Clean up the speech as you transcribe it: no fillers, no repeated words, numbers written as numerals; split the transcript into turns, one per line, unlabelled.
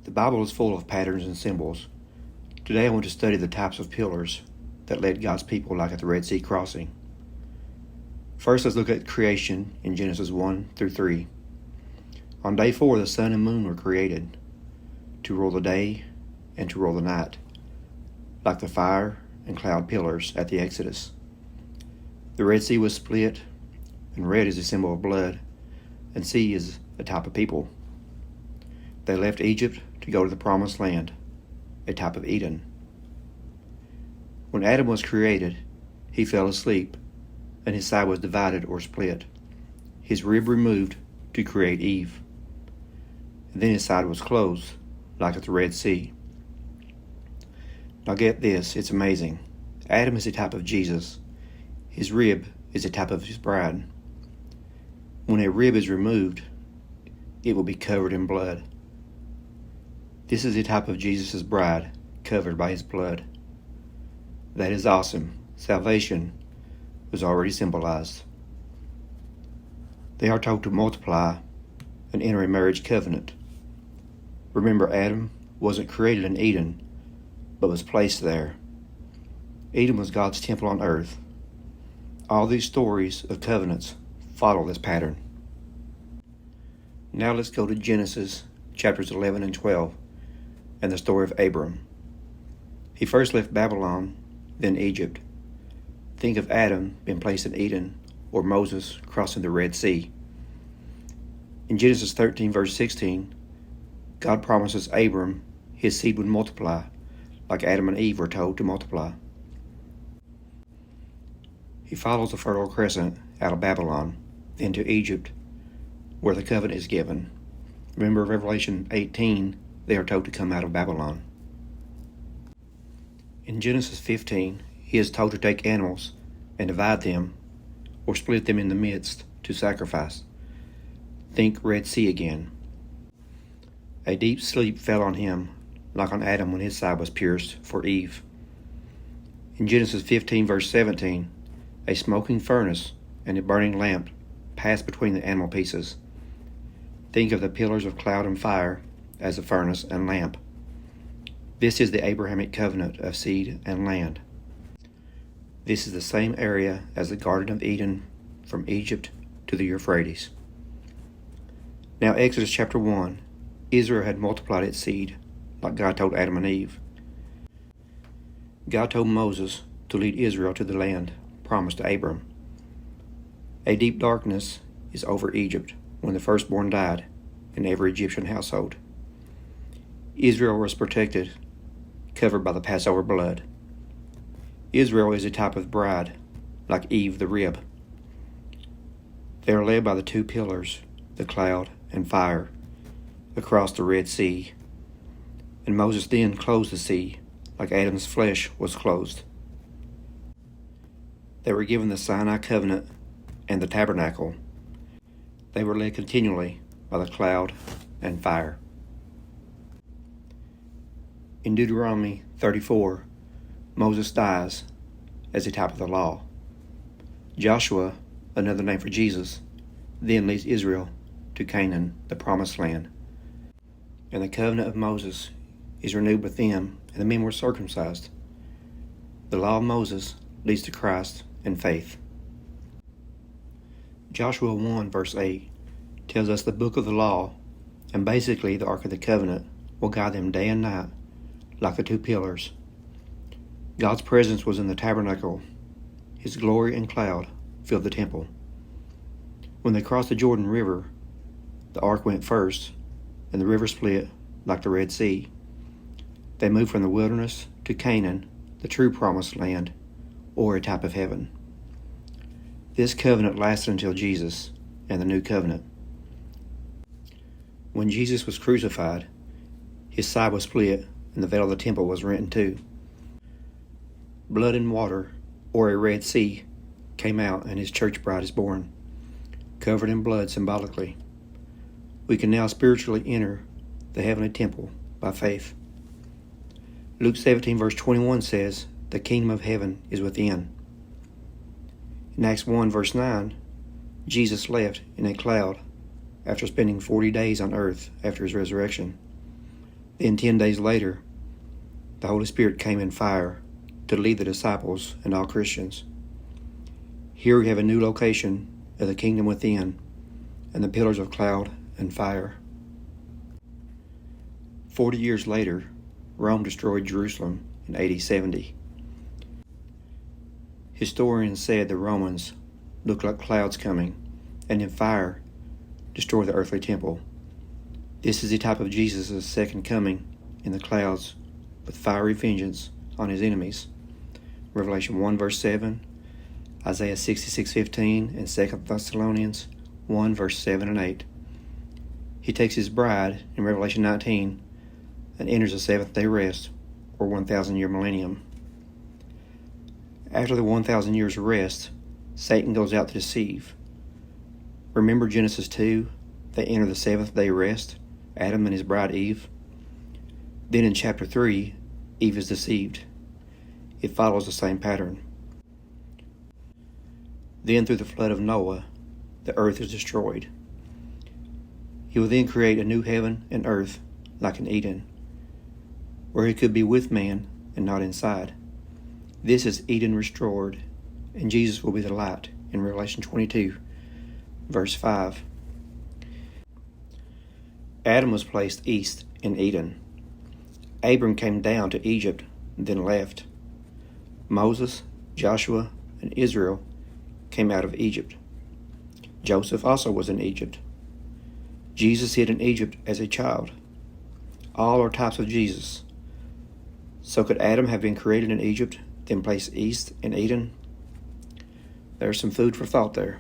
The Bible is full of patterns and symbols. Today I want to study the types of pillars that led God's people like at the Red Sea crossing. First, let's look at creation in Genesis 1 through 3. On day 4, the sun and moon were created to rule the day and to rule the night, like the fire and cloud pillars at the Exodus. The Red Sea was split, and red is a symbol of blood, and sea is a type of people. They left Egypt to go to the Promised Land, a type of Eden. When Adam was created, he fell asleep, and his side was divided or split, his rib removed to create Eve. And then his side was closed, like at the Red Sea. Now get this, it's amazing. Adam is a type of Jesus. His rib is a type of his bride. When a rib is removed, it will be covered in blood. This is a type of Jesus' bride, covered by his blood. That is awesome. Salvation was already symbolized. They are told to multiply and enter a marriage covenant. Remember, Adam wasn't created in Eden, but was placed there. Eden was God's temple on earth. All these stories of covenants follow this pattern. Now let's go to Genesis chapters 11 and 12 and the story of Abram. He first left Babylon, then Egypt. Think of Adam being placed in Eden, or Moses crossing the Red Sea. In Genesis 13 verse 16, God promises Abram his seed would multiply, like Adam and Eve were told to multiply. He follows the Fertile Crescent out of Babylon, then to Egypt, where the covenant is given. Remember Revelation 18, they are told to come out of Babylon. In Genesis 15, he is told to take animals and divide them, or split them in the midst to sacrifice. Think Red Sea again. A deep sleep fell on him, like on Adam when his side was pierced for Eve. In Genesis 15 verse 17, a smoking furnace and a burning lamp passed between the animal pieces. Think of the pillars of cloud and fire as a furnace and lamp. This is the Abrahamic covenant of seed and land. This is the same area as the Garden of Eden from Egypt to the Euphrates. Now Exodus chapter 1, Israel had multiplied its seed, like God told Adam and Eve. God told Moses to lead Israel to the land promised to Abram. A deep darkness is over Egypt when the firstborn died in every Egyptian household. Israel was protected, covered by the Passover blood. Israel is a type of bride, like Eve the rib. They are led by the two pillars, the cloud and fire, across the Red Sea. And Moses then closed the sea, like Adam's flesh was closed. They were given the Sinai covenant and the tabernacle. They were led continually by the cloud and fire. In Deuteronomy 34, Moses dies as a type of the law. Joshua, another name for Jesus, then leads Israel to Canaan, the Promised Land. And the covenant of Moses is renewed with them, and the men were circumcised. The law of Moses leads to Christ and faith. Joshua 1 verse 8 tells us the book of the law, and basically the Ark of the Covenant, will guide them day and night, like the two pillars. God's presence was in the tabernacle. His glory and cloud filled the temple. When they crossed the Jordan River, the ark went first, and the river split like the Red Sea. They moved from the wilderness to Canaan, the true promised land, or a type of heaven. This covenant lasted until Jesus and the new covenant. When Jesus was crucified, his side was split and the veil of the temple was rent in two. Blood and water, or a Red Sea, came out and his church bride is born, covered in blood symbolically. We can now spiritually enter the heavenly temple by faith. Luke 17 verse 21 says, the kingdom of heaven is within. In Acts 1 verse 9, Jesus left in a cloud after spending 40 days on earth after his resurrection. Then 10 days later, the Holy Spirit came in fire to lead the disciples and all Christians. Here we have a new location of the kingdom within and the pillars of cloud and fire. 40 years later, Rome destroyed Jerusalem in AD 70. Historians said the Romans looked like clouds coming, and in fire destroy the earthly temple. This is the type of Jesus' second coming in the clouds with fiery vengeance on his enemies. Revelation 1 verse 7, Isaiah 66:15, and 2 Thessalonians 1 verse 7 and 8. He takes his bride in Revelation 19 and enters the seventh-day rest, or 1,000-year millennium. After the 1,000 years of rest, Satan goes out to deceive. Remember Genesis 2? They enter the seventh-day rest, Adam and his bride Eve. Then in chapter 3, Eve is deceived. It follows the same pattern. Then through the flood of Noah, the earth is destroyed. He will then create a new heaven and earth like in Eden, where he could be with man and not inside. This is Eden restored, and Jesus will be the light in Revelation 22, verse 5. Adam was placed east in Eden. Abram came down to Egypt and then left. Moses, Joshua, and Israel came out of Egypt. Joseph also was in Egypt. Jesus hid in Egypt as a child. All are types of Jesus. So could Adam have been created in Egypt, then placed east in Eden? There's some food for thought there.